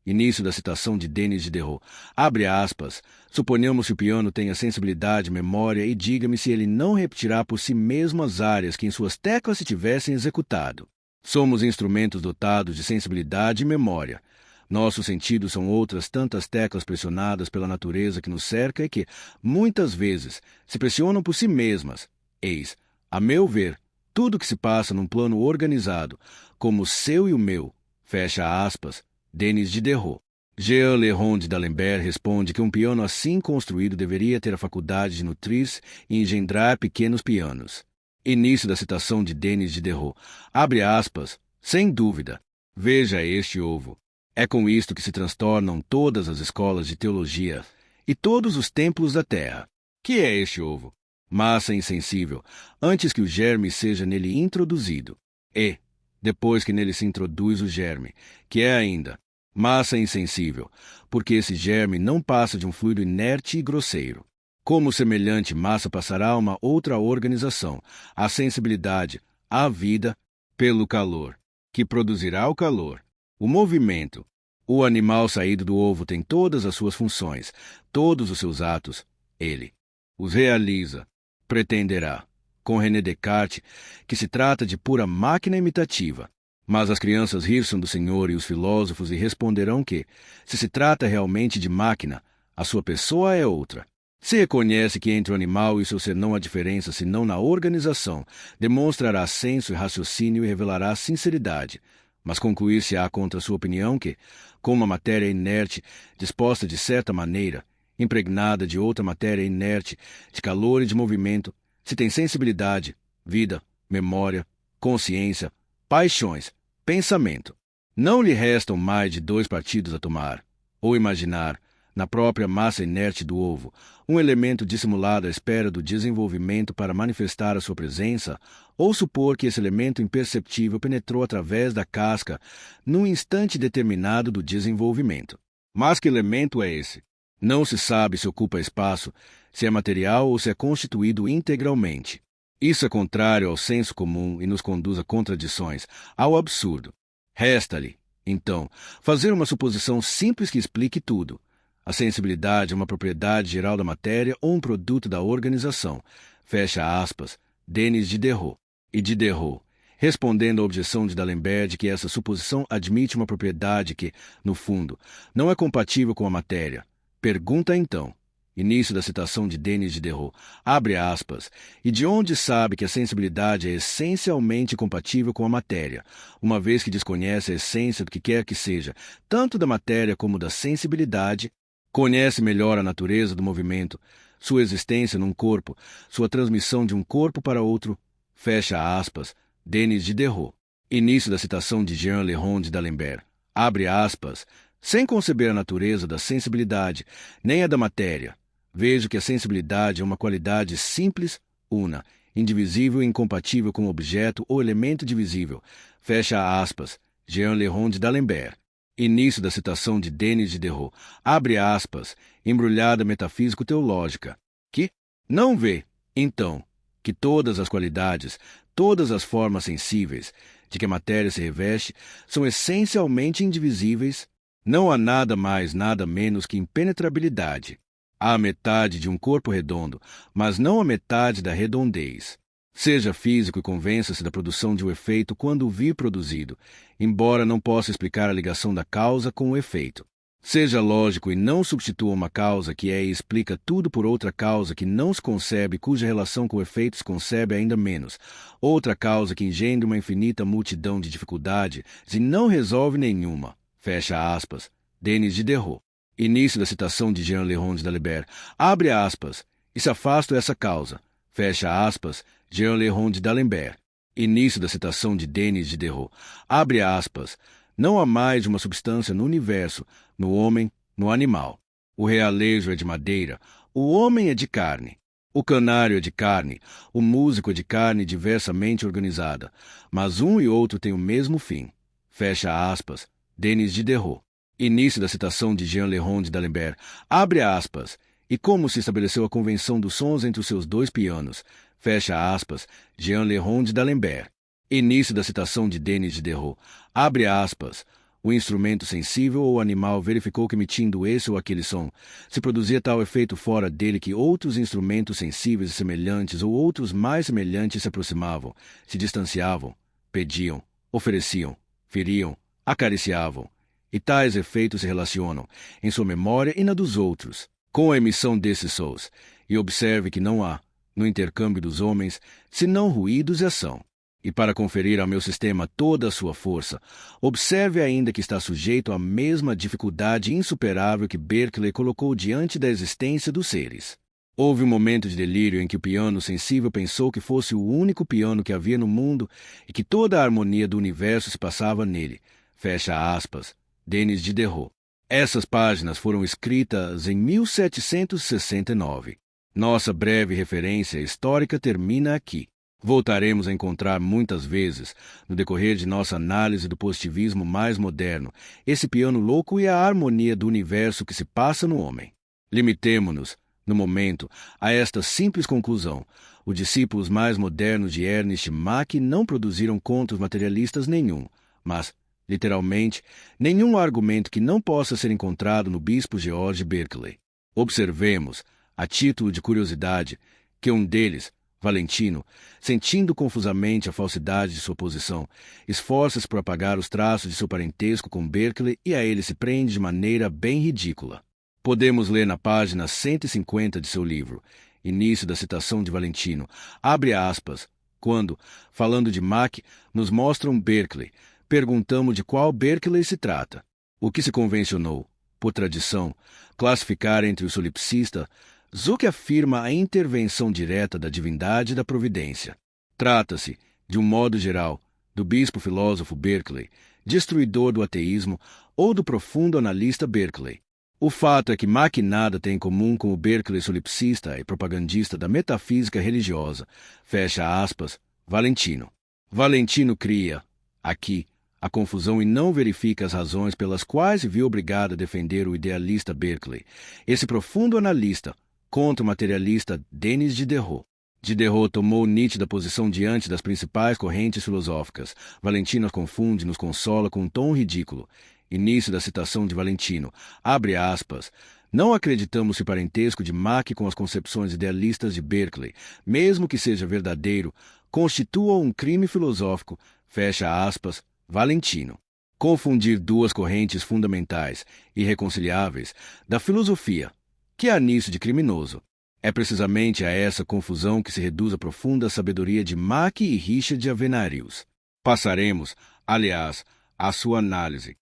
Início da citação de Denis Diderot. Abre aspas. Suponhamos que o piano tenha sensibilidade, memória e diga-me se ele não repetirá por si mesmo as áreas que em suas teclas se tivessem executado. Somos instrumentos dotados de sensibilidade e memória. Nossos sentidos são outras tantas teclas pressionadas pela natureza que nos cerca e que, muitas vezes, se pressionam por si mesmas. Eis, a meu ver, tudo que se passa num plano organizado, como o seu e o meu. Fecha aspas, Denis Diderot. Jean Leron de D'Alembert responde que um piano assim construído deveria ter a faculdade de nutrir-se e engendrar pequenos pianos. Início da citação de Denis Diderot. Abre aspas. Sem dúvida. Veja este ovo. É com isto que se transtornam todas as escolas de teologia e todos os templos da terra. Que é este ovo? Massa insensível, antes que o germe seja nele introduzido. E, depois que nele se introduz o germe, que é ainda massa insensível, porque esse germe não passa de um fluido inerte e grosseiro. Como semelhante massa passará a uma outra organização, a sensibilidade, a vida, pelo calor, que produzirá o calor. O movimento. O animal saído do ovo tem todas as suas funções, todos os seus atos. Ele os realiza. Pretenderá, com René Descartes, que se trata de pura máquina imitativa. Mas as crianças rir-se do Senhor e os filósofos lhe responderão que, se trata realmente de máquina, a sua pessoa é outra. Se reconhece que entre o animal e o seu ser não há diferença senão na organização, demonstrará senso e raciocínio e revelará sinceridade. Mas concluir-se-á contra sua opinião que, como a matéria inerte, disposta de certa maneira, impregnada de outra matéria inerte, de calor e de movimento, se tem sensibilidade, vida, memória, consciência, paixões, pensamento. Não lhe restam mais de 2 partidos a tomar, ou imaginar, na própria massa inerte do ovo, um elemento dissimulado à espera do desenvolvimento para manifestar a sua presença, ou supor que esse elemento imperceptível penetrou através da casca num instante determinado do desenvolvimento. Mas que elemento é esse? Não se sabe se ocupa espaço, se é material ou se é constituído integralmente. Isso é contrário ao senso comum e nos conduz a contradições, ao absurdo. Resta-lhe, então, fazer uma suposição simples que explique tudo. A sensibilidade é uma propriedade geral da matéria ou um produto da organização. Fecha aspas, Denis Diderot. E Diderot, respondendo à objeção de D'Alembert de que essa suposição admite uma propriedade que, no fundo, não é compatível com a matéria, pergunta então, início da citação de Denis Diderot, abre aspas, e de onde sabe que a sensibilidade é essencialmente compatível com a matéria, uma vez que desconhece a essência do que quer que seja, tanto da matéria como da sensibilidade, conhece melhor a natureza do movimento, sua existência num corpo, sua transmissão de um corpo para outro, fecha aspas, Denis Diderot. Início da citação de Jean Leron de D'Alembert, abre aspas, sem conceber a natureza da sensibilidade, nem a da matéria. Vejo que a sensibilidade é uma qualidade simples, una, indivisível e incompatível com o objeto ou elemento divisível, fecha aspas, Jean Leron de D'Alembert. Início da citação de Denis Diderot, abre aspas, embrulhada metafísico-teológica, que não vê, então, que todas as qualidades, todas as formas sensíveis de que a matéria se reveste são essencialmente indivisíveis. Não há nada mais, nada menos que impenetrabilidade. Há a metade de um corpo redondo, mas não a metade da redondez. Seja físico e convença-se da produção de um efeito quando o vir produzido, embora não possa explicar a ligação da causa com o efeito. Seja lógico e não substitua uma causa que é e explica tudo por outra causa que não se concebe, cuja relação com o efeito se concebe ainda menos. Outra causa que engendre uma infinita multidão de dificuldades e não resolve nenhuma. Fecha aspas. Denis Diderot. Início da citação de Jean Leron de D'Alembert. Abre aspas. E se afasto essa causa. Fecha aspas. Jean Leron de D'Alembert. Início da citação de Denis Diderot. Abre aspas. Não há mais de uma substância no universo, no homem, no animal. O realejo é de madeira, o homem é de carne. O canário é de carne, o músico é de carne diversamente organizada, mas um e outro têm o mesmo fim. Fecha aspas. Denis Diderot. Início da citação de Jean Leron de D'Alembert. Abre aspas. E como se estabeleceu a convenção dos sons entre os seus 2 pianos? Fecha aspas. Jean Leron de D'Alembert. Início da citação de Denis Diderot. Abre aspas. O instrumento sensível ou animal verificou que emitindo esse ou aquele som, se produzia tal efeito fora dele que outros instrumentos sensíveis e semelhantes ou outros mais semelhantes se aproximavam, se distanciavam, pediam, ofereciam, feriam, acariciavam. E tais efeitos se relacionam, em sua memória e na dos outros, com a emissão desses sons. E observe que não há, no intercâmbio dos homens, senão ruídos e ação. E para conferir ao meu sistema toda a sua força, observe ainda que está sujeito à mesma dificuldade insuperável que Berkeley colocou diante da existência dos seres. Houve um momento de delírio em que o piano sensível pensou que fosse o único piano que havia no mundo e que toda a harmonia do universo se passava nele. Fecha aspas. Denis Diderot. Essas páginas foram escritas em 1769. Nossa breve referência histórica termina aqui. Voltaremos a encontrar muitas vezes, no decorrer de nossa análise do positivismo mais moderno, esse piano louco e a harmonia do universo que se passa no homem. Limitemo-nos, No momento, a esta simples conclusão, os discípulos mais modernos de Ernest Mach não produziram contos materialistas nenhum, mas, literalmente, nenhum argumento que não possa ser encontrado no bispo George Berkeley. Observemos, a título de curiosidade, que um deles, Valentino, sentindo confusamente a falsidade de sua posição, esforça-se por apagar os traços de seu parentesco com Berkeley e a ele se prende de maneira bem ridícula. Podemos ler na página 150 de seu livro, início da citação de Valentino, abre aspas, quando, falando de Mach, nos mostram Berkeley, perguntamos de qual Berkeley se trata. O que se convencionou, por tradição, classificar entre os solipsistas, Zuck afirma a intervenção direta da divindade e da providência. Trata-se, de um modo geral, do bispo-filósofo Berkeley, destruidor do ateísmo, ou do profundo analista Berkeley. O fato é que Mach nada tem em comum com o Berkeley solipsista e propagandista da metafísica religiosa. Fecha aspas, Valentino. Valentino cria, aqui, a confusão e não verifica as razões pelas quais se viu obrigado a defender o idealista Berkeley, esse profundo analista, contra o materialista Denis Diderot. Diderot tomou nítida posição diante das principais correntes filosóficas. Valentino as confunde e nos consola com um tom ridículo. Início da citação de Valentino. Abre aspas. Não acreditamos que o parentesco de Mach com as concepções idealistas de Berkeley, mesmo que seja verdadeiro, constitua um crime filosófico. Fecha aspas. Valentino. Confundir duas correntes fundamentais, irreconciliáveis, da filosofia. Que há nisso de criminoso? É precisamente a essa confusão que se reduz a profunda sabedoria de Mach e Richard Avenarius. Passaremos, aliás, à sua análise.